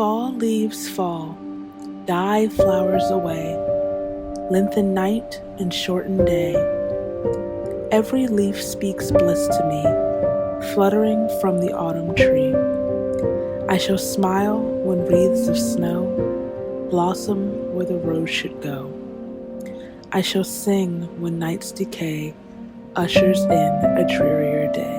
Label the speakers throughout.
Speaker 1: Fall leaves fall, die flowers away, lengthen night and shorten day. Every leaf speaks bliss to me, fluttering from the autumn tree. I shall smile when wreaths of snow blossom where the rose should go. I shall sing when night's decay ushers in a drearier day.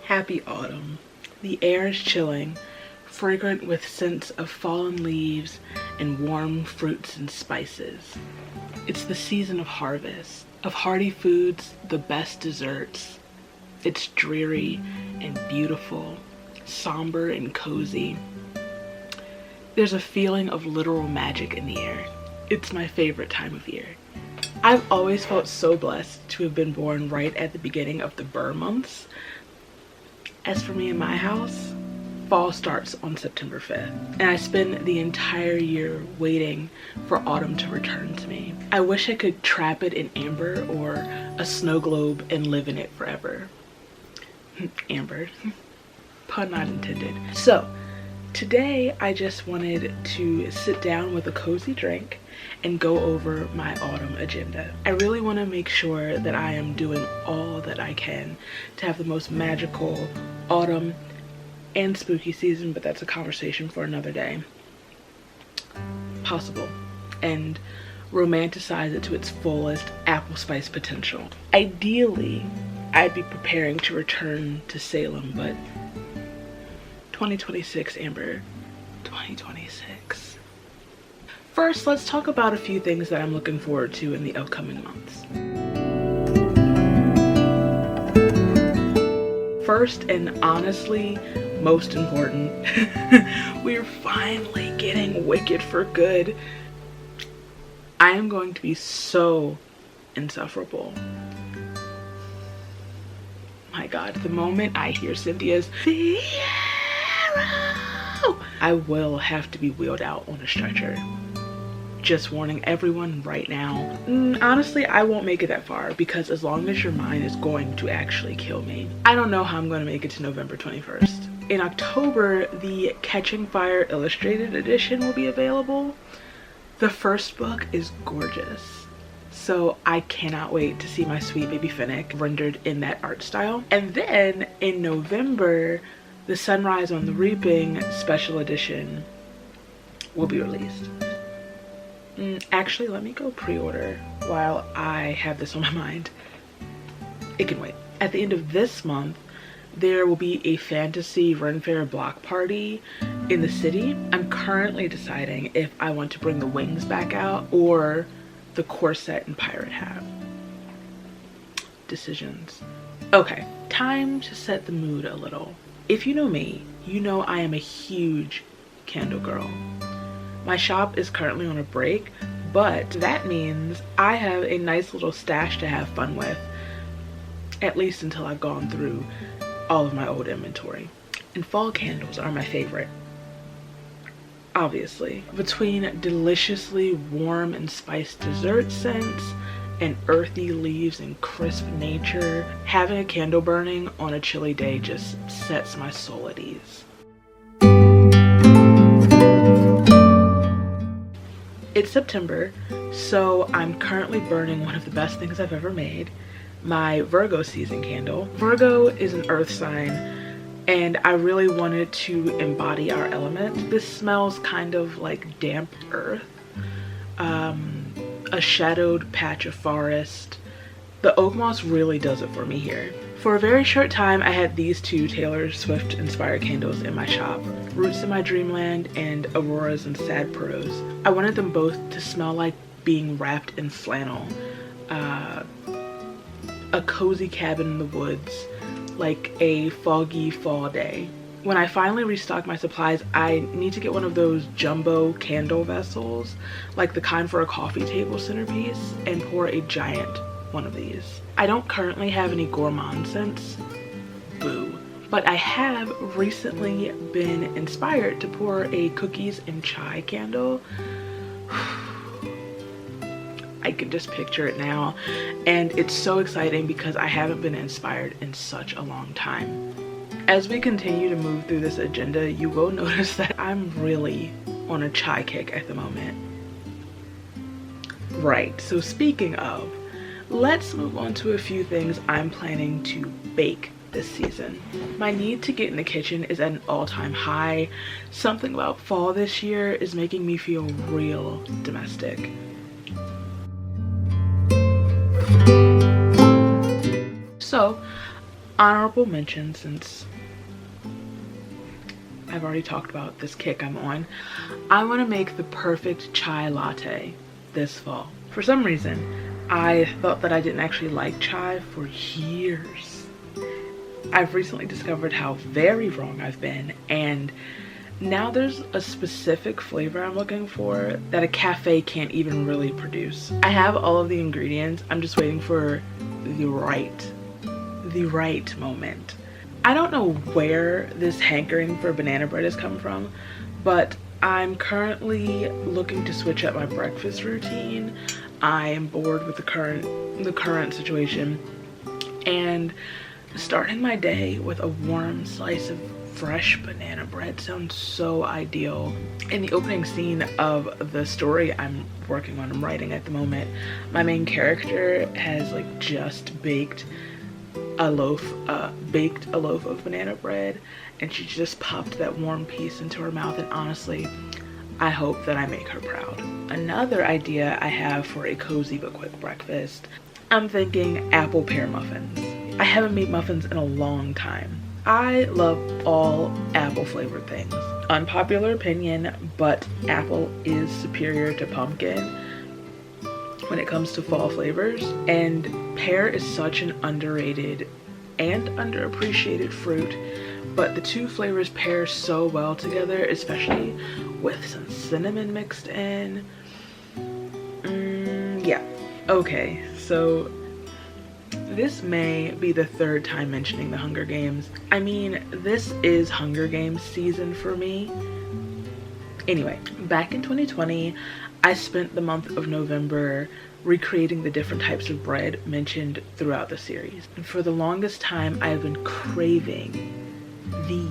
Speaker 1: Happy autumn. The air is chilling, fragrant with scents of fallen leaves and warm fruits and spices. It's the season of harvest, of hearty foods, the best desserts. It's dreary and beautiful, somber and cozy. There's a feeling of literal magic in the air. It's my favorite time of year. I've always felt so blessed to have been born right at the beginning of the Burr months. As for me in my house, fall starts on September 5th, and I spend the entire year waiting for autumn to return to me. I wish I could trap it in amber or a snow globe and live in it forever. Amber. Pun not intended. So, today I just wanted to sit down with a cozy drink and go over my autumn agenda. I really want to make sure that I am doing all that I can to have the most magical autumn and spooky season, but that's a conversation for another day, possible, and romanticize it to its fullest apple spice potential. Ideally, I'd be preparing to return to Salem, but 2026, Amber, 2026. First, let's talk about a few things that I'm looking forward to in the upcoming months. First, and honestly most important, we're finally getting Wicked for good. I am going to be so insufferable. My God, the moment I hear Cynthia's Fiero, I will have to be wheeled out on a stretcher. Just warning everyone right now. Honestly, I won't make it that far, because as long as your mind is going to actually kill me, I don't know how I'm going to make it to November 21st. In October, the Catching Fire Illustrated Edition will be available. The first book is gorgeous, so I cannot wait to see my sweet baby Finnick rendered in that art style. And then in November, the Sunrise on the Reaping Special Edition will be released. Actually, let me go pre-order while I have this on my mind. It can wait. At the end of this month, there will be a fantasy Ren Fair block party in the city. I'm currently deciding if I want to bring the wings back out or the corset and pirate hat. Decisions. Okay, time to set the mood a little. If you know me, you know I am a huge candle girl. My shop is currently on a break, but that means I have a nice little stash to have fun with, at least until I've gone through all of my old inventory. And fall candles are my favorite, obviously. Between deliciously warm and spiced dessert scents and earthy leaves and crisp nature, having a candle burning on a chilly day just sets my soul at ease. It's September, so I'm currently burning one of the best things I've ever made, my Virgo season candle. Virgo is an earth sign, and I really wanted to embody our element. This smells kind of like damp earth, a shadowed patch of forest. The oak moss really does it for me here. For a very short time, I had these two Taylor Swift inspired candles in my shop, Roots in My Dreamland and Auroras and Sad Prose. I wanted them both to smell like being wrapped in flannel, a cozy cabin in the woods, like a foggy fall day. When I finally restock my supplies, I need to get one of those jumbo candle vessels, like the kind for a coffee table centerpiece, and pour a giant one of these. I don't currently have any gourmand scents, boo, but I have recently been inspired to pour a cookies and chai candle. I can just picture it now, and it's so exciting because I haven't been inspired in such a long time. As we continue to move through this agenda, you will notice that I'm really on a chai kick at the moment. Right, so speaking of, let's move on to a few things I'm planning to bake this season. My need to get in the kitchen is at an all-time high. Something about fall this year is making me feel real domestic. So, honorable mention, since I've already talked about this kick I'm on, I want to make the perfect chai latte this fall. For some reason, I thought that I didn't actually like chai for years. I've recently discovered how very wrong I've been, and now there's a specific flavor I'm looking for that a cafe can't even really produce. I have all of the ingredients, I'm just waiting for the right moment. I don't know where this hankering for banana bread has come from, but I'm currently looking to switch up my breakfast routine. I am bored with the current situation, and starting my day with a warm slice of fresh banana bread sounds so ideal. In the opening scene of the story I'm working on, I'm writing at the moment, my main character has like just baked a loaf of banana bread, and she just popped that warm piece into her mouth, and honestly, I hope that I make her proud. Another idea I have for a cozy but quick breakfast, I'm thinking apple pear muffins. I haven't made muffins in a long time. I love all apple flavored things. Unpopular opinion, but apple is superior to pumpkin when it comes to fall flavors, and pear is such an underrated and underappreciated fruit, but the two flavors pair so well together, especially with some cinnamon mixed in. Yeah, okay, so this may be the third time mentioning the Hunger Games. I mean, this is Hunger Games season for me. Anyway, back in 2020, I spent the month of November recreating the different types of bread mentioned throughout the series. And for the longest time, I have been craving the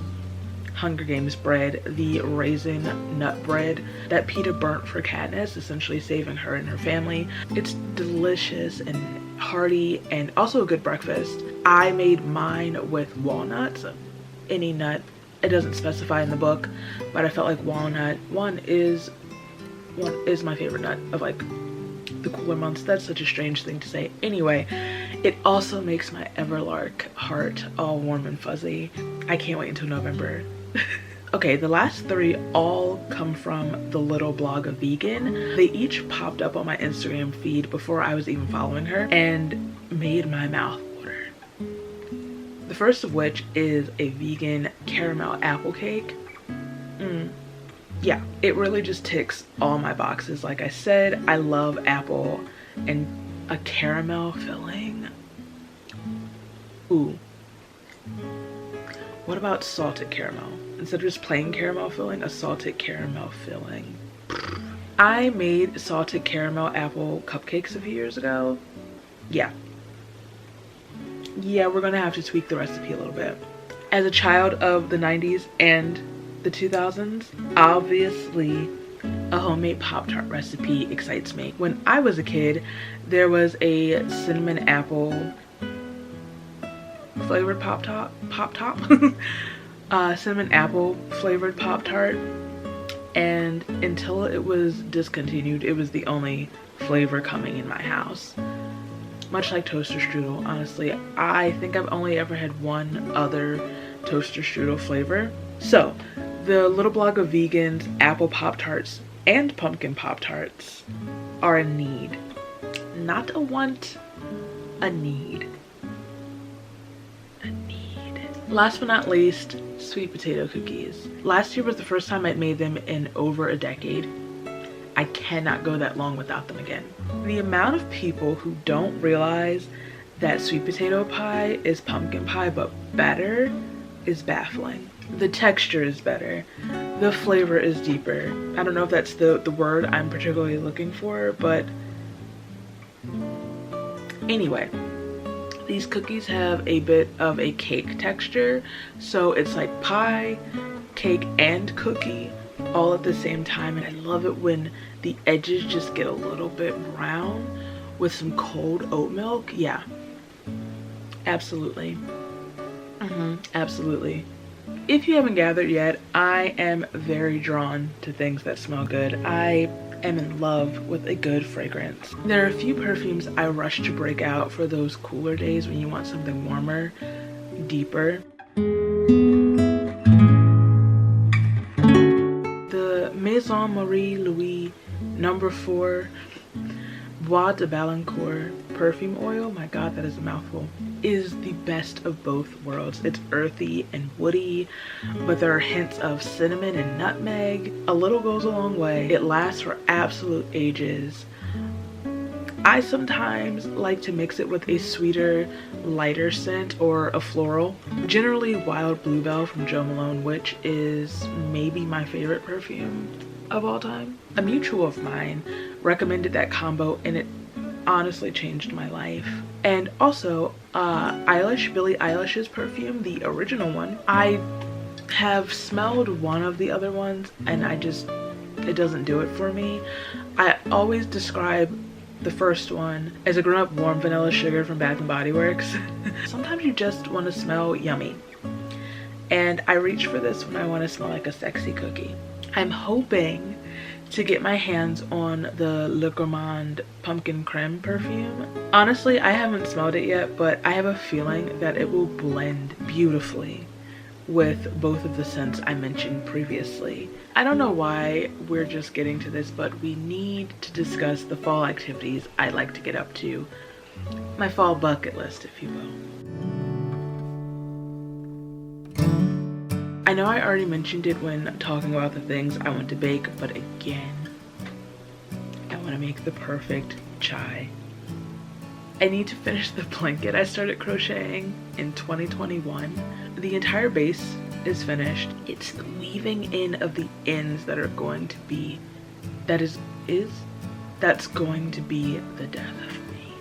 Speaker 1: Hunger Games bread, the raisin nut bread that Peeta burnt for Katniss, essentially saving her and her family. It's delicious and hearty and also a good breakfast. I made mine with walnuts, any nut. It doesn't specify in the book, but I felt like walnut one is my favorite nut of like the cooler months. That's such a strange thing to say. Anyway, it also makes my Everlark heart all warm and fuzzy. I can't wait until November. Okay, the last three all come from the little blog of Vegan. They each popped up on my Instagram feed before I was even following her and made my mouth water. The first of which is a vegan caramel apple cake. Yeah, it really just ticks all my boxes. Like I said, I love apple and a caramel filling. Ooh. What about salted caramel? Instead of just plain caramel filling, a salted caramel filling. I made salted caramel apple cupcakes a few years ago. Yeah, we're gonna have to tweak the recipe a little bit. As a child of the 90s and the 2000s, obviously a homemade Pop-Tart recipe excites me. When I was a kid, there was a cinnamon apple flavored Pop-Tart, cinnamon apple flavored Pop-Tart, and until it was discontinued, it was the only flavor coming in my house. Much like toaster strudel, honestly. I think I've only ever had one other toaster strudel flavor. So, the little blog of vegans, apple Pop-Tarts, and pumpkin Pop-Tarts are a need. Not a want, a need. A need. Last but not least, sweet potato cookies. Last year was the first time I'd made them in over a decade. I cannot go that long without them again. The amount of people who don't realize that sweet potato pie is pumpkin pie but better is baffling. The texture is better. The flavor is deeper. I don't know if that's the word I'm particularly looking for, but anyway, these cookies have a bit of a cake texture, so it's like pie, cake, and cookie all at the same time. And I love it when the edges just get a little bit brown with some cold oat milk. Yeah, absolutely. Absolutely. If you haven't gathered yet, I am very drawn to things that smell good. I am in love with a good fragrance. There are a few perfumes I rush to break out for those cooler days when you want something warmer, deeper. The Maison Marie Louise No. 4 Bois de Balancourt perfume oil, my god, that is a mouthful, is the best of both worlds. It's earthy and woody, but there are hints of cinnamon and nutmeg. A little goes a long way. It lasts for absolute ages. I sometimes like to mix it with a sweeter, lighter scent or a floral. Generally Wild Bluebell from Jo Malone, which is maybe my favorite perfume of all time. A mutual of mine recommended that combo and it honestly changed my life. And also Billie Eilish's perfume, the original one. I have smelled one of the other ones and it doesn't do it for me. I always describe the first one as a grown-up warm vanilla sugar from Bath and Body Works. Sometimes you just want to smell yummy, and I reach for this when I want to smell like a sexy cookie. I'm hoping to get my hands on the Le Gourmand pumpkin creme perfume. Honestly, I haven't smelled it yet, but I have a feeling that it will blend beautifully with both of the scents I mentioned previously. I don't know why we're just getting to this, but we need to discuss the fall activities I like to get up to. My fall bucket list, if you will. I know I already mentioned it when talking about the things I want to bake, but again, I want to make the perfect chai. I need to finish the blanket I started crocheting in 2021. The entire base is finished. It's the weaving in of the ends that are going to be, that's going to be the death of me.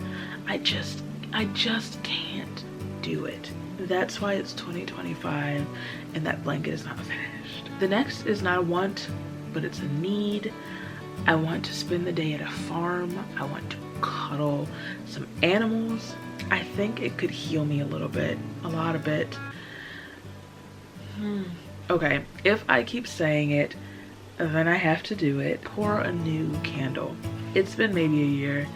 Speaker 1: I just can't do it. That's why it's 2025 and that blanket is not finished. The next is not a want, but it's a need. I want to spend the day at a farm. I want to cuddle some animals. I think it could heal me a little bit, a lot of it. Okay, if I keep saying it, then I have to do it. Pour a new candle. It's been maybe a year.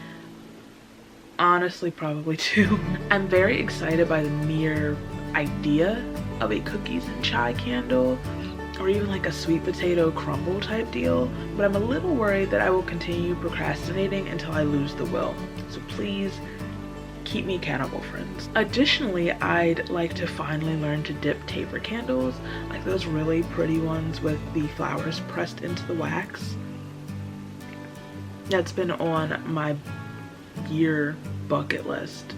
Speaker 1: Honestly, probably 2. I'm very excited by the mere idea of a cookies and chai candle, or even like a sweet potato crumble type deal, but I'm a little worried that I will continue procrastinating until I lose the will. So please keep me accountable, friends. Additionally, I'd like to finally learn to dip taper candles, like those really pretty ones with the flowers pressed into the wax. That's been on my year bucket list,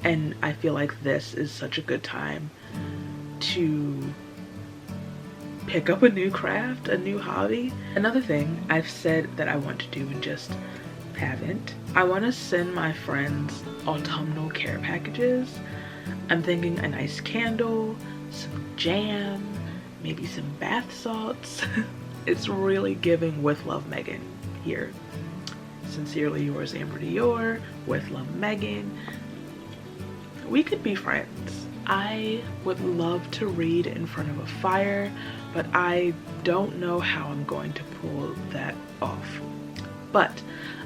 Speaker 1: and I feel like this is such a good time to pick up a new craft, a new hobby. Another thing I've said that I want to do and just haven't. I want to send my friends autumnal care packages. I'm thinking a nice candle, some jam, maybe some bath salts. It's really giving With Love Megan here. Sincerely yours, Amber Dior. With Love, Megan. We could be friends. I would love to read in front of a fire, but I don't know how I'm going to pull that off. But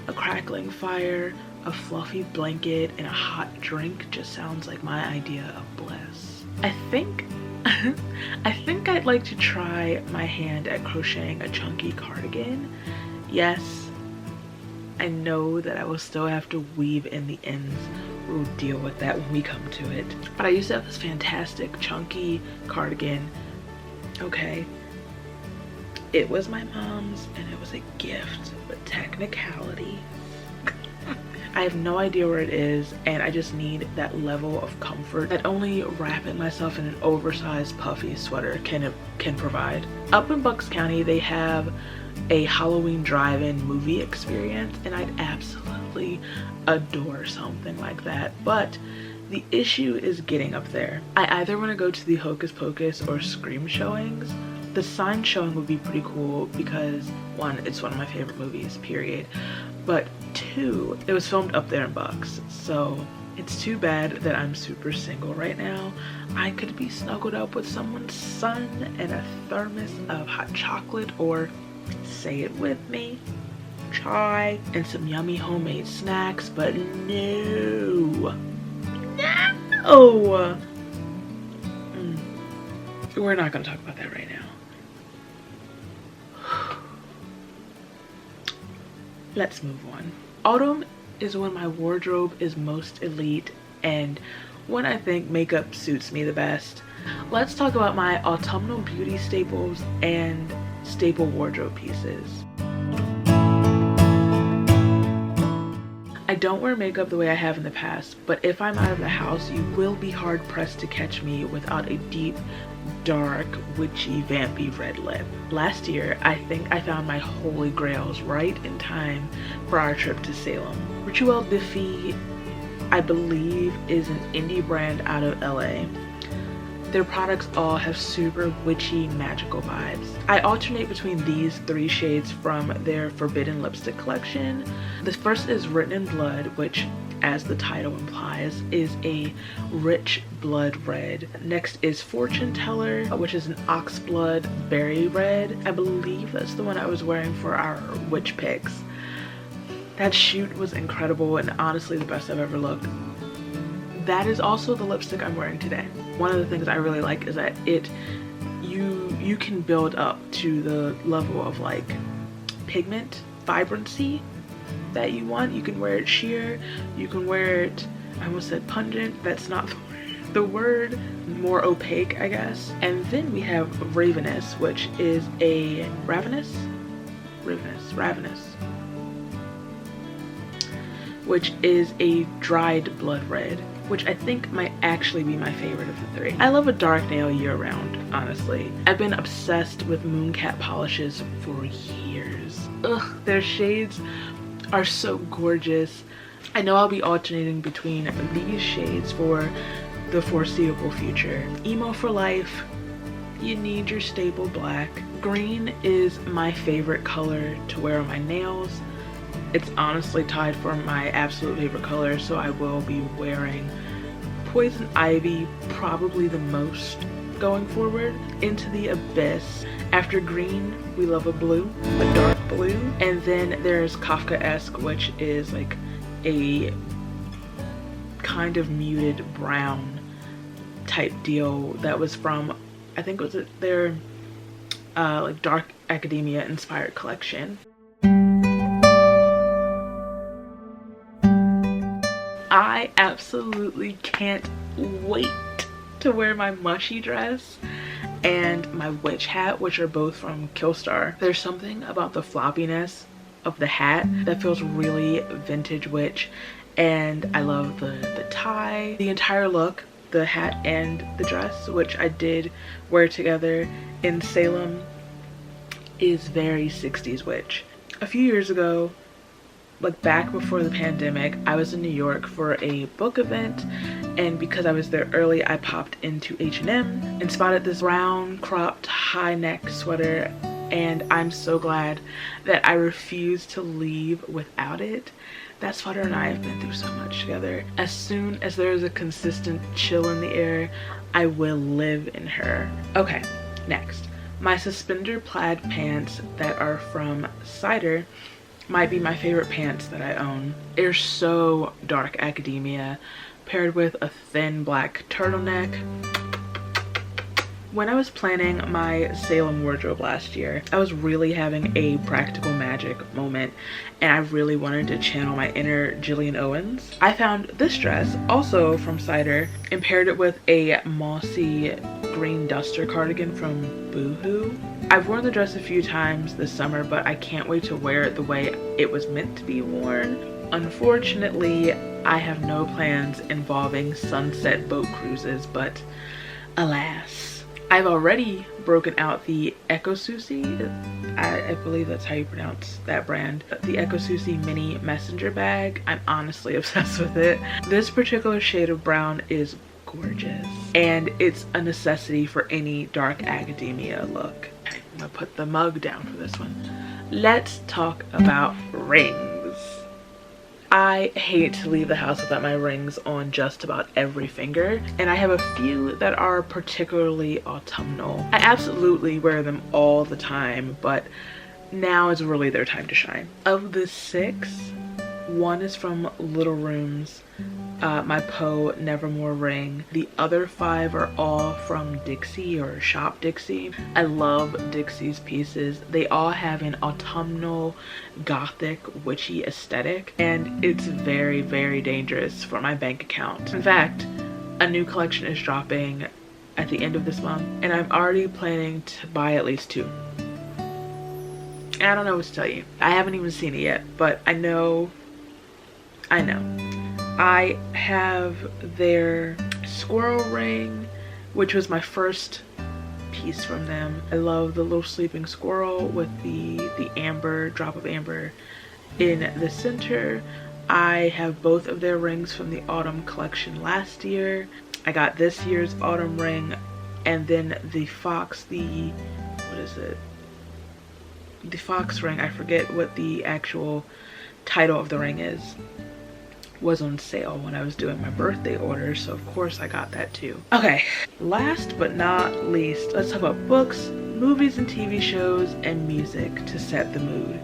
Speaker 1: a crackling fire, a fluffy blanket, and a hot drink just sounds like my idea of bliss. I think I'd like to try my hand at crocheting a chunky cardigan. Yes, I know that I will still have to weave in the ends. We'll deal with that when we come to it. But I used to have this fantastic chunky cardigan. Okay, it was my mom's and it was a gift, but technicality, I have no idea where it is, and I just need that level of comfort that only wrapping myself in an oversized puffy sweater can provide. Up in Bucks County, they have a Halloween drive-in movie experience, and I'd absolutely adore something like that. But the issue is getting up there. I either want to go to the Hocus Pocus or Scream showings. The sign showing would be pretty cool because, one, it's one of my favorite movies, period. But two, it was filmed up there in Bucks, so it's too bad that I'm super single right now. I could be snuggled up with someone's son and a thermos of hot chocolate, or say it with me, chai, and some yummy homemade snacks, but no. We're not gonna talk about that right now. Let's move on. Autumn is when my wardrobe is most elite and when I think makeup suits me the best. Let's talk about my autumnal beauty staples and staple wardrobe pieces. I don't wear makeup the way I have in the past, but if I'm out of the house, you will be hard pressed to catch me without a deep, dark, witchy, vampy red lip. Last year, I think I found my holy grails right in time for our trip to Salem. Rituel de Fille, I believe, is an indie brand out of LA. Their products all have super witchy, magical vibes. I alternate between these three shades from their Forbidden Lipstick collection. The first is Written in Blood, which, as the title implies, is a rich blood red. Next is Fortune Teller, which is an oxblood berry red. I believe that's the one I was wearing for our witch picks. That shoot was incredible and honestly the best I've ever looked. That is also the lipstick I'm wearing today. One of the things I really like is that you can build up to the level of like pigment vibrancy that you want. You can wear it sheer, you can wear it, I almost said pungent, that's not the word, more opaque, I guess. And then we have Ravenous, which is a Ravenous, which is a dried blood red, which I think might actually be my favorite of the three. I love a dark nail year round, honestly. I've been obsessed with Mooncat polishes for years. Ugh, their shades are so gorgeous. I know I'll be alternating between these shades for the foreseeable future. Emo for life, you need your staple black. Green is my favorite color to wear on my nails. It's honestly tied for my absolute favorite color, so I will be wearing Poison Ivy probably the most going forward. Into the Abyss. After green, we love a blue, a dark blue. And then there's Kafkaesque, which is like a kind of muted brown type deal that was from, I think it was their like Dark Academia inspired collection. I absolutely can't wait to wear my mushy dress and my witch hat, which are both from Killstar. There's something about the floppiness of the hat that feels really vintage witch, and I love the tie. The entire look, the hat and the dress, which I did wear together in Salem, is very 60s witch. A few years ago, like back before the pandemic, I was in New York for a book event, and because I was there early, I popped into H&M and spotted this brown cropped high neck sweater, and I'm so glad that I refused to leave without it. That sweater and I have been through so much together. As soon as there is a consistent chill in the air, I will live in her. Okay, next. My suspender plaid pants that are from Cider might be my favorite pants that I own. They're so Dark Academia, paired with a thin black turtleneck. When I was planning my Salem wardrobe last year, I was really having a practical magic moment, and I really wanted to channel my inner Jillian Owens. I found this dress, also from Cider, and paired it with a mossy green duster cardigan from Boohoo. I've worn the dress a few times this summer, but I can't wait to wear it the way it was meant to be worn. Unfortunately, I have no plans involving sunset boat cruises, but alas. I've already broken out the Eco Sushi, I believe that's how you pronounce that brand, the Eco Sushi mini messenger bag. I'm honestly obsessed with it. This particular shade of brown is gorgeous, and it's a necessity for any dark academia look. Okay, I'm gonna put the mug down for this one. Let's talk about rings. I hate to leave the house without my rings on just about every finger, and I have a few that are particularly autumnal. I absolutely wear them all the time, but now is really their time to shine. Of the 6, 1 is from Little Rooms, my Poe Nevermore ring. The other 5 are all from Dixie or Shop Dixie. I love Dixie's pieces. They all have an autumnal, gothic, witchy aesthetic, and it's very, very dangerous for my bank account. In fact, a new collection is dropping at the end of this month, and I'm already planning to buy at least 2. I don't know what to tell you. I haven't even seen it yet, but I know. I have their squirrel ring, which was my first piece from them. I love the little sleeping squirrel with the amber, drop of amber in the center. I have both of their rings from the autumn collection last year. I got this year's autumn ring, and then the fox, what is it? The fox ring, I forget what the actual title of the ring is, was on sale when I was doing my birthday order, so of course I got that too. Okay, last but not least, let's talk about books, movies and TV shows, and music to set the mood.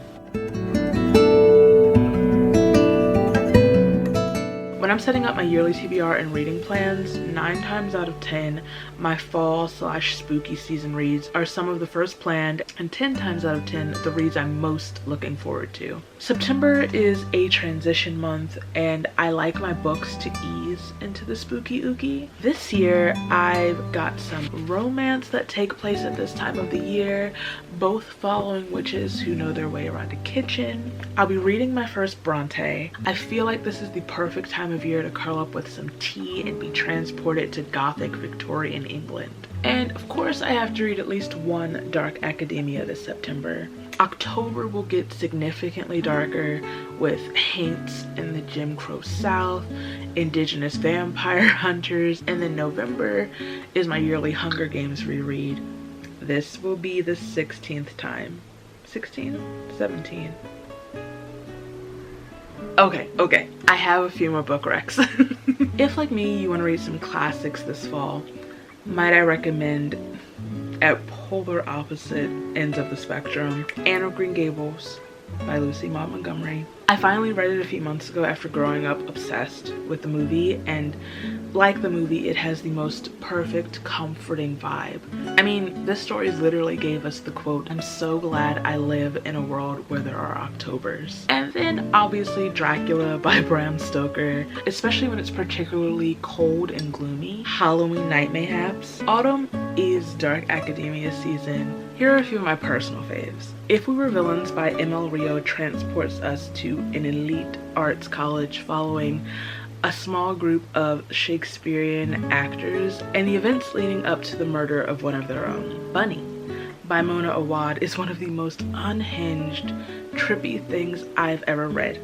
Speaker 1: When I'm setting up my yearly TBR and reading plans, 9 times out of 10, my fall/spooky season reads are some of the first planned, and 10 times out of 10, the reads I'm most looking forward to. September is a transition month, and I like my books to ease into the spooky ooky. This year, I've got some romance that take place at this time of the year, both following witches who know their way around a kitchen. I'll be reading my first Bronte. I feel like this is the perfect time of year to curl up with some tea and be transported to Gothic Victorian England. And of course I have to read at least 1 dark academia this September. October will get significantly darker with Haints in the Jim Crow South, Indigenous Vampire Hunters, and then November is my yearly Hunger Games reread. This will be the 16th time. 16? 17? Okay, I have a few more book recs. If, like me, you want to read some classics this fall, might I recommend, at polar opposite ends of the spectrum, Anne of Green Gables by Lucy Maud Montgomery. I finally read it a few months ago after growing up obsessed with the movie, and like the movie, it has the most perfect, comforting vibe. I mean, this story literally gave us the quote, "I'm so glad I live in a world where there are Octobers." And then obviously Dracula by Bram Stoker, especially when it's particularly cold and gloomy. Halloween Night Mayhaps. Autumn is dark academia season. Here are a few of my personal faves. If We Were Villains by M.L. Rio transports us to an elite arts college following a small group of Shakespearean actors and the events leading up to the murder of one of their own. Bunny by Mona Awad is one of the most unhinged, trippy things I've ever read.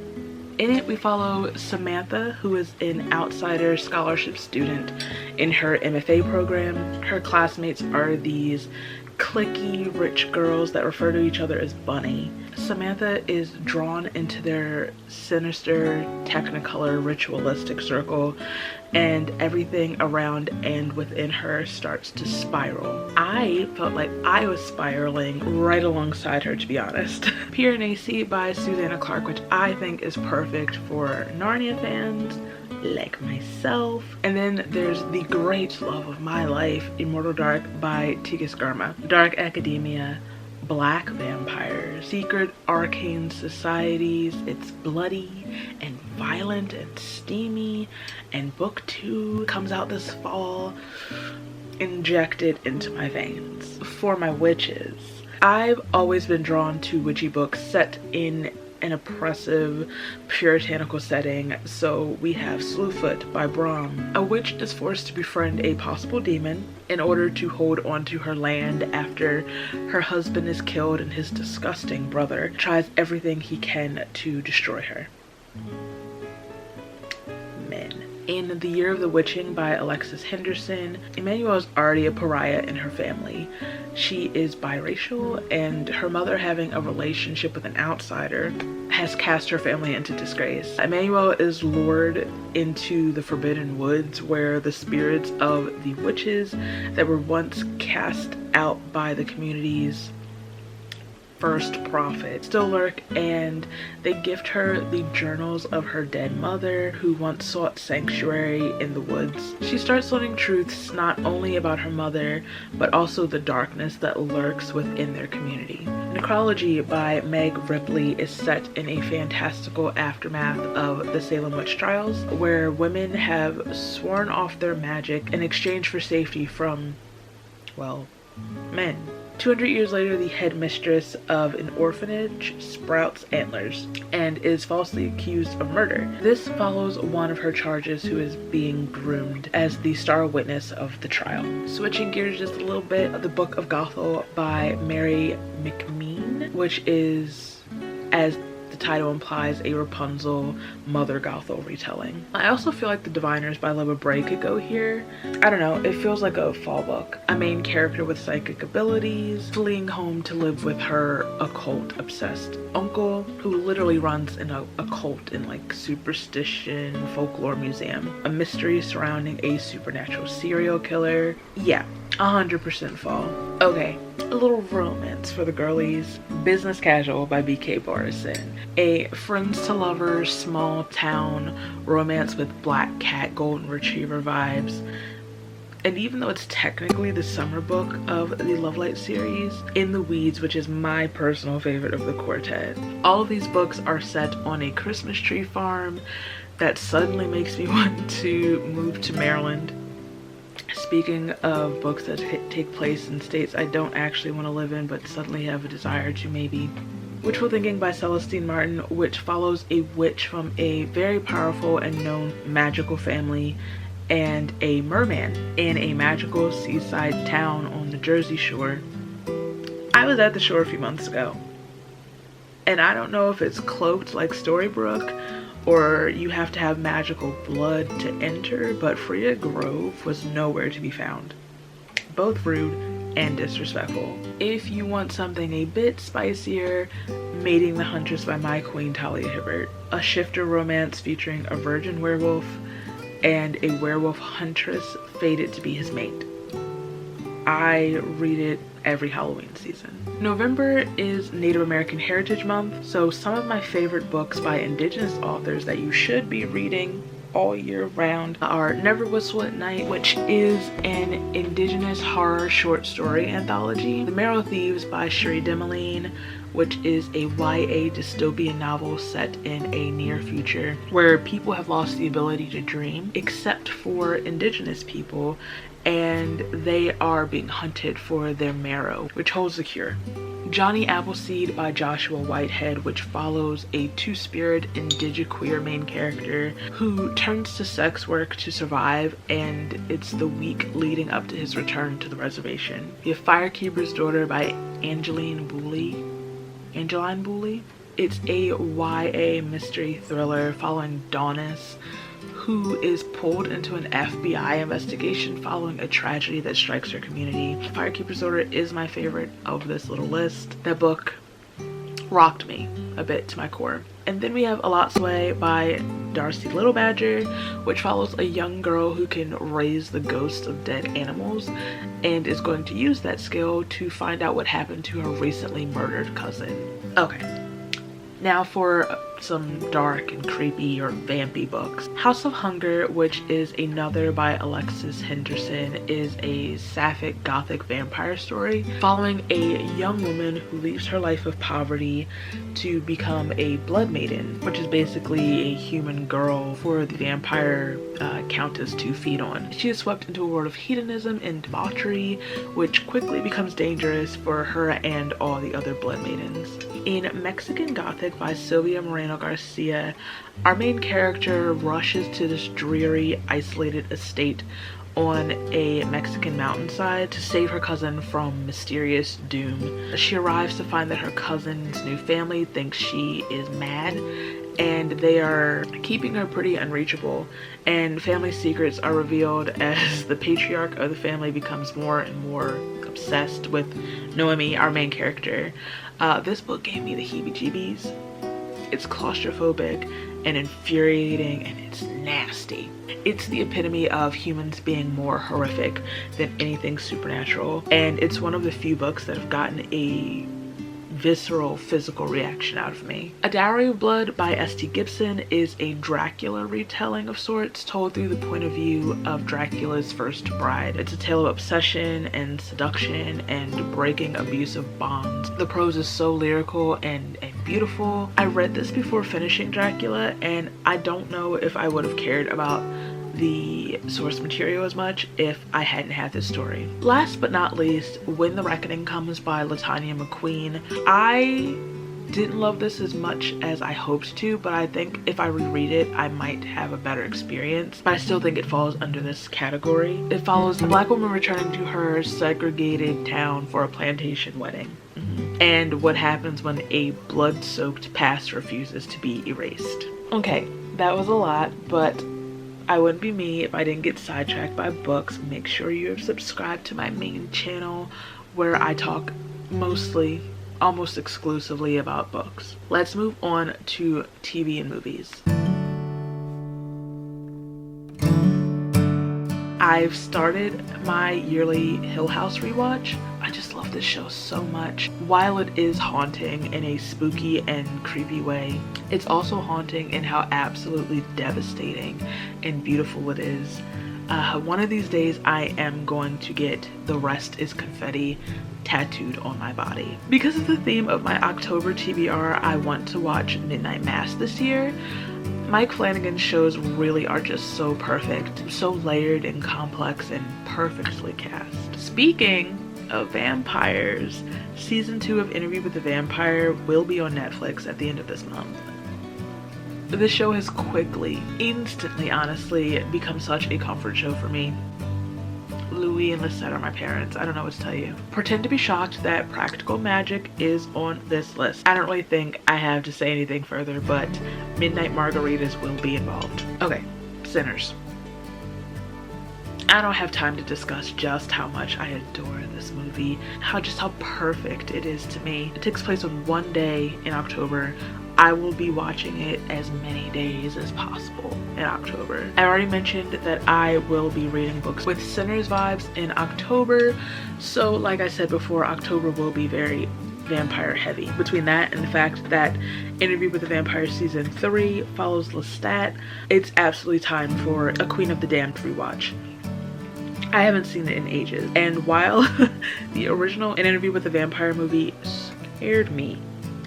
Speaker 1: In it, we follow Samantha, who is an outsider scholarship student in her MFA program. Her classmates are these cliquey rich girls that refer to each other as Bunny. Samantha is drawn into their sinister, technicolor, ritualistic circle, and everything around and within her starts to spiral. I felt like I was spiraling right alongside her, to be honest. Piranesi by Susanna Clarke, which I think is perfect for Narnia fans like myself. And then there's the great love of my life, Immortal Dark by Tigis Garma. Dark academia, black vampires, secret arcane societies. It's bloody and violent and steamy, and book 2 comes out this fall. Injected into my veins. For my witches, I've always been drawn to witchy books set in an oppressive puritanical setting. So we have Slewfoot by Brom. A witch is forced to befriend a possible demon in order to hold onto her land after her husband is killed and his disgusting brother tries everything he can to destroy her. Men. In The Year of the Witching by Alexis Henderson, Emmanuel is already a pariah in her family. She is biracial, and her mother having a relationship with an outsider has cast her family into disgrace. Emmanuel is lured into the Forbidden Woods, where the spirits of the witches that were once cast out by the community's first prophet still lurk, and they gift her the journals of her dead mother who once sought sanctuary in the woods. She starts learning truths not only about her mother but also the darkness that lurks within their community. Necrology by Meg Ripley is set in a fantastical aftermath of the Salem witch trials, where women have sworn off their magic in exchange for safety from, well, men. 200 years later, the headmistress of an orphanage sprouts antlers and is falsely accused of murder. This follows one of her charges, who is being groomed as the star witness of the trial. Switching gears just a little bit, The Book of Gothel by Mary McMean, which is, as the title implies, a Rapunzel Mother Gothel retelling. I also feel like The Diviners by Loba Bray could go here. I don't know, it feels like a fall book. A main character with psychic abilities fleeing home to live with her occult obsessed uncle, who literally runs an occult and like superstition folklore museum. A mystery surrounding a supernatural serial killer. Yeah, 100% fall. Okay, a little romance for the girlies. Business Casual by B.K. Barrison. A friends to lovers small town romance with black cat golden retriever vibes. And even though it's technically the summer book of the Lovelight series, In the Weeds, which is my personal favorite of the quartet. All of these books are set on a Christmas tree farm that suddenly makes me want to move to Maryland. Speaking of books that take place in states I don't actually want to live in but suddenly have a desire to maybe. Wishful Thinking by Celestine Martin, which follows a witch from a very powerful and known magical family and a merman in a magical seaside town on the Jersey Shore. I was at the shore a few months ago, and I don't know if it's cloaked like Storybrooke or you have to have magical blood to enter, but Freya Grove was nowhere to be found. Both rude and disrespectful. If you want something a bit spicier, Mating the Huntress by My Queen Talia Hibbert. A shifter romance featuring a virgin werewolf and a werewolf huntress fated to be his mate. I read it every Halloween season. November is Native American Heritage Month, so some of my favorite books by Indigenous authors that you should be reading all year round are Never Whistle at Night, which is an Indigenous horror short story anthology. The Marrow Thieves by Cherie Demeline, which is a YA dystopian novel set in a near future where people have lost the ability to dream except for Indigenous people, and they are being hunted for their marrow, which holds the cure. Johnny Appleseed by Joshua Whitehead, which follows a two-spirit indigiqueer main character who turns to sex work to survive, and it's the week leading up to his return to the reservation. We have Firekeeper's Daughter by Angeline Booley. It's a YA mystery thriller following Donis, who is pulled into an FBI investigation following a tragedy that strikes her community. Firekeeper's Daughter is my favorite of this little list. That book rocked me a bit to my core. And then we have Alatswe by Darcy Little Badger, which follows a young girl who can raise the ghosts of dead animals and is going to use that skill to find out what happened to her recently murdered cousin. Okay, now for some dark and creepy or vampy books. House of Hunger, which is another by Alexis Henderson, is a sapphic gothic vampire story following a young woman who leaves her life of poverty to become a blood maiden, which is basically a human girl for the vampire countess to feed on. She is swept into a world of hedonism and debauchery, which quickly becomes dangerous for her and all the other blood maidens. In Mexican Gothic by Silvia Moreno Garcia, our main character rushes to this dreary, isolated estate on a Mexican mountainside to save her cousin from mysterious doom. She arrives to find that her cousin's new family thinks she is mad, and they are keeping her pretty unreachable, and family secrets are revealed as the patriarch of the family becomes more and more obsessed with Noemi, our main character. This book gave me the heebie-jeebies. It's claustrophobic and infuriating, and it's nasty. It's the epitome of humans being more horrific than anything supernatural, and it's one of the few books that have gotten a visceral physical reaction out of me. A Dowry of Blood by S.T. Gibson is a Dracula retelling of sorts, told through the point of view of Dracula's first bride. It's a tale of obsession and seduction and breaking abusive bonds. The prose is so lyrical and beautiful. I read this before finishing Dracula, and I don't know if I would have cared about the source material as much if I hadn't had this story. Last but not least, When the Reckoning Comes by Latanya McQueen. I didn't love this as much as I hoped to, but I think if I reread it, I might have a better experience. But I still think it falls under this category. It follows a black woman returning to her segregated town for a plantation wedding. And what happens when a blood-soaked past refuses to be erased. Okay, that was a lot, but I wouldn't be me if I didn't get sidetracked by books. Make sure you're subscribed to my main channel where I talk mostly, almost exclusively about books. Let's move on to TV and movies. I've started my yearly Hill House rewatch. I just love this show so much. While it is haunting in a spooky and creepy way, it's also haunting in how absolutely devastating and beautiful it is. One of these days I am going to get "The Rest is Confetti" tattooed on my body. Because of the theme of my October TBR, I want to watch Midnight Mass this year. Mike Flanagan's shows really are just so perfect, so layered and complex and perfectly cast. Speaking of vampires, season 2 of Interview with the Vampire will be on Netflix at the end of this month. This show has quickly, instantly, honestly, become such a comfort show for me. Louis and Lisette are my parents. I don't know what to tell you. Pretend to be shocked that Practical Magic is on this list. I don't really think I have to say anything further, but Midnight Margaritas will be involved. Okay, Sinners. I don't have time to discuss just how much I adore this movie, how perfect it is to me. It takes place on one day in October. I will be watching it as many days as possible in October. I already mentioned that I will be reading books with Sinners vibes in October, so like I said before, October will be very vampire heavy. Between that and the fact that Interview with the Vampire season 3 follows Lestat, it's absolutely time for a Queen of the Damned rewatch. I haven't seen it in ages, and while the original An Interview with the Vampire movie scared me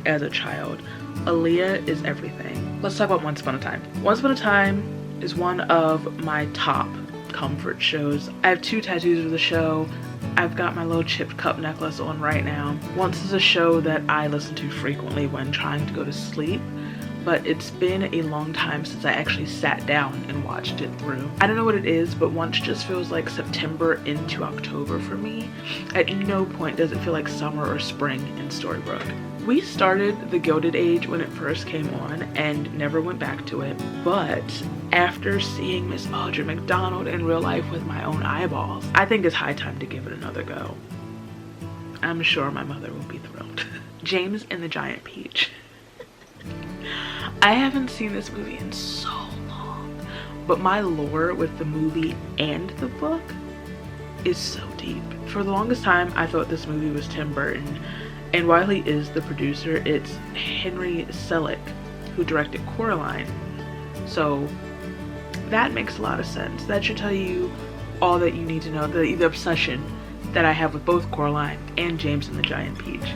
Speaker 1: as a child, Aaliyah is everything. Let's talk about Once Upon a Time. Once Upon a Time is one of my top comfort shows. I have 2 tattoos of the show. I've got my little chipped cup necklace on right now. Once is a show that I listen to frequently when trying to go to sleep, but it's been a long time since I actually sat down and watched it through. I don't know what it is, but Once just feels like September into October for me. At no point does it feel like summer or spring in Storybrooke. We started The Gilded Age when it first came on and never went back to it, but after seeing Miss Audra McDonald in real life with my own eyeballs, I think it's high time to give it another go. I'm sure my mother will be thrilled. James and the Giant Peach. I haven't seen this movie in so long, but my lore with the movie and the book is so deep. For the longest time, I thought this movie was Tim Burton, and while he is the producer, it's Henry Selick who directed Coraline. So that makes a lot of sense. That should tell you all that you need to know, the obsession that I have with both Coraline and James and the Giant Peach.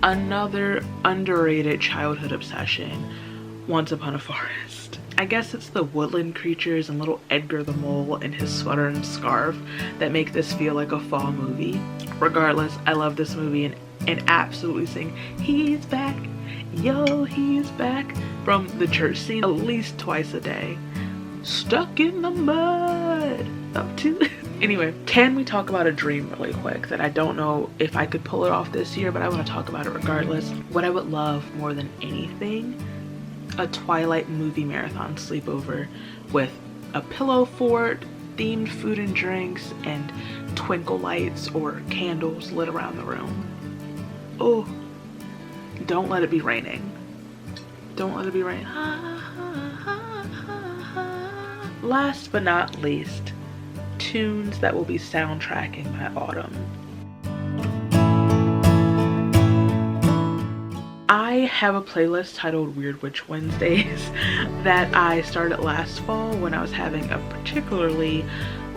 Speaker 1: Another underrated childhood obsession, Once Upon a Forest. I guess it's the woodland creatures and little Edgar the Mole and his sweater and scarf that make this feel like a fall movie. Regardless, I love this movie and absolutely sing "He's back, yo, he's back" from the church scene at least twice a day. Stuck in the mud up to anyway, can we talk about a dream really quick that I don't know if I could pull it off this year, but I want to talk about it regardless. What I would love more than anything, a Twilight movie marathon sleepover with a pillow fort, themed food and drinks, and twinkle lights or candles lit around the room. Oh, don't let it be raining. Don't let it be raining. Last but not least, tunes that will be soundtracking my autumn. I have a playlist titled Weird Witch Wednesdays that I started last fall when I was having a particularly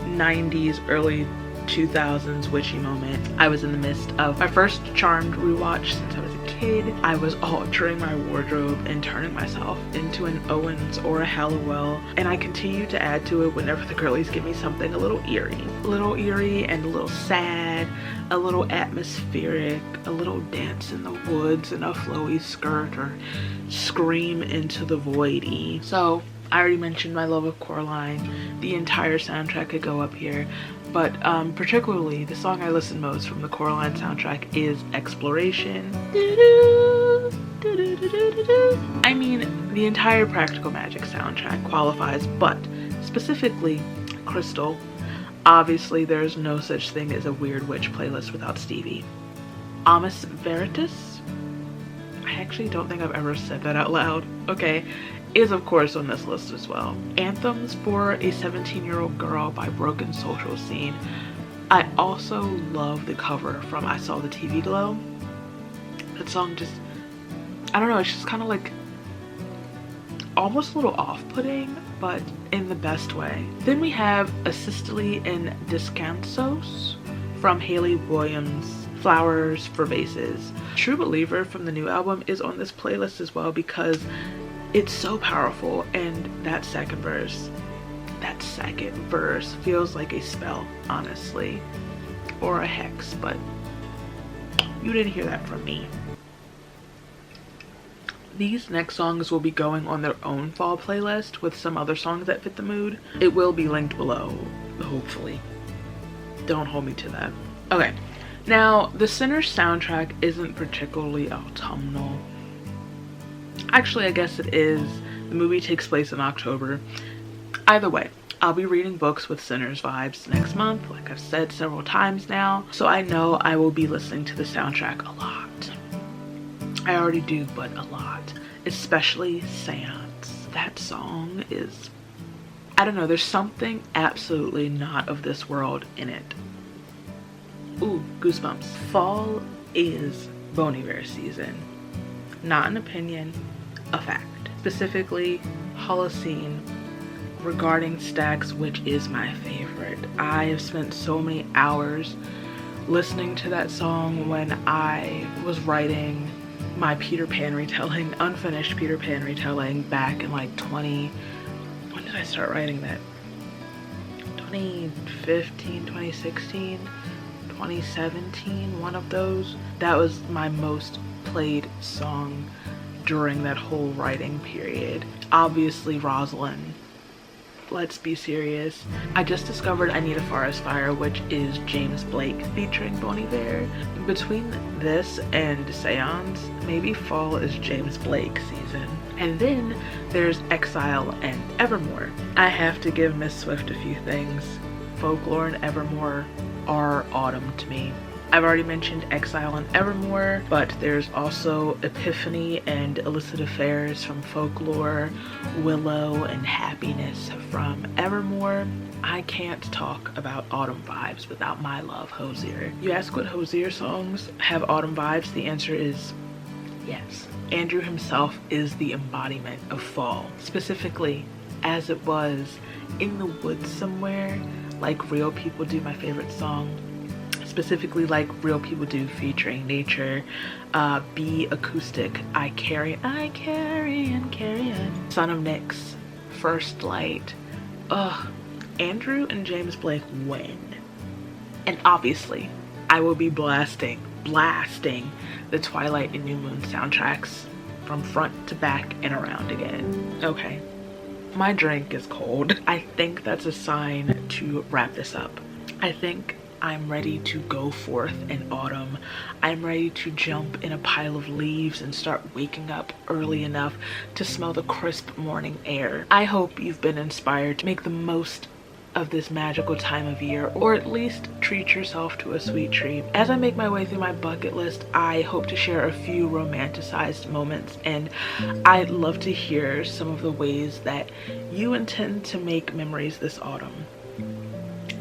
Speaker 1: 90s, early 2000s witchy moment. I was in the midst of my first Charmed rewatch since I was a kid. I was altering my wardrobe and turning myself into an Owens or a Halliwell, and I continue to add to it whenever the girlies give me something a little eerie and a little sad, a little atmospheric, a little dance in the woods in a flowy skirt, or scream into the void-y. So I already mentioned my love of Coraline. The entire soundtrack could go up here, but particularly the song I listen most from the Coraline soundtrack is Exploration. I mean, the entire Practical Magic soundtrack qualifies, but specifically Crystal. Obviously, there's no such thing as a Weird Witch playlist without Stevie. Amos Veritas? I actually don't think I've ever said that out loud. Okay, is of course on this list as well. Anthems for a 17-year-old Girl by Broken Social Scene. I also love the cover from I Saw the TV Glow. That song just, I don't know, it's just kind of like almost a little off-putting, but in the best way. Then we have Asistoli and Descansos from Hayley Williams' Flowers for Vases. True Believer from the new album is on this playlist as well because it's so powerful, and that second verse feels like a spell, honestly, or a hex, but you didn't hear that from me. These next songs will be going on their own fall playlist with some other songs that fit the mood. It will be linked below, hopefully. Don't hold me to that. Okay, now the Sinners soundtrack isn't particularly autumnal. Actually, I guess it is. The movie takes place in October. Either way, I'll be reading books with Sinners vibes next month, like I've said several times now, so I know I will be listening to the soundtrack a lot. I already do, but a lot. Especially Seance. That song is, I don't know, there's something absolutely not of this world in it. Ooh, goosebumps. Fall is Bon Iver season. Not an opinion, a fact. Specifically, Holocene regarding Stax, which is my favorite. I have spent so many hours listening to that song when I was writing my Peter Pan retelling, unfinished Peter Pan retelling back in like when did I start writing that? 2015, 2016, 2017, one of those. That was my most played song during that whole writing period. Obviously Rosalind. Let's be serious. I just discovered I Need a Forest Fire, which is James Blake featuring Bon Iver. Between this and Seance, maybe fall is James Blake season. And then there's Exile and Evermore. I have to give Miss Swift a few things. Folklore and Evermore are autumn to me. I've already mentioned Exile and Evermore, but there's also Epiphany and Illicit Affairs from Folklore, Willow and Happiness from Evermore. I can't talk about autumn vibes without my love, Hosier. You ask what Hosier songs have autumn vibes? The answer is Yes, Andrew himself is the embodiment of fall, specifically As It Was, In the Woods Somewhere, Like Real People Do, my favorite song, specifically Like Real People Do featuring Nature, Be Acoustic, I Carry and Carry On, Son of Nyx, First Light. Ugh, Andrew and James Blake win. And obviously, I will be blasting the Twilight and New Moon soundtracks from front to back and around again. Okay, my drink is cold. I think that's a sign to wrap this up. I think I'm ready to go forth in autumn. I'm ready to jump in a pile of leaves and start waking up early enough to smell the crisp morning air. I hope you've been inspired to make the most of this magical time of year, or at least treat yourself to a sweet treat. As I make my way through my bucket list, I hope to share a few romanticized moments, and I'd love to hear some of the ways that you intend to make memories this autumn.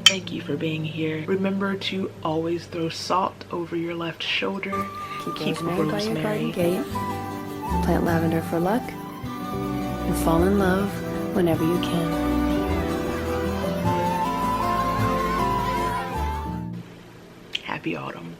Speaker 1: Thank you for being here. Remember to always throw salt over your left shoulder. Keep rosemary by your garden gate.
Speaker 2: Plant lavender for luck. And fall in love whenever you can.
Speaker 1: Happy autumn.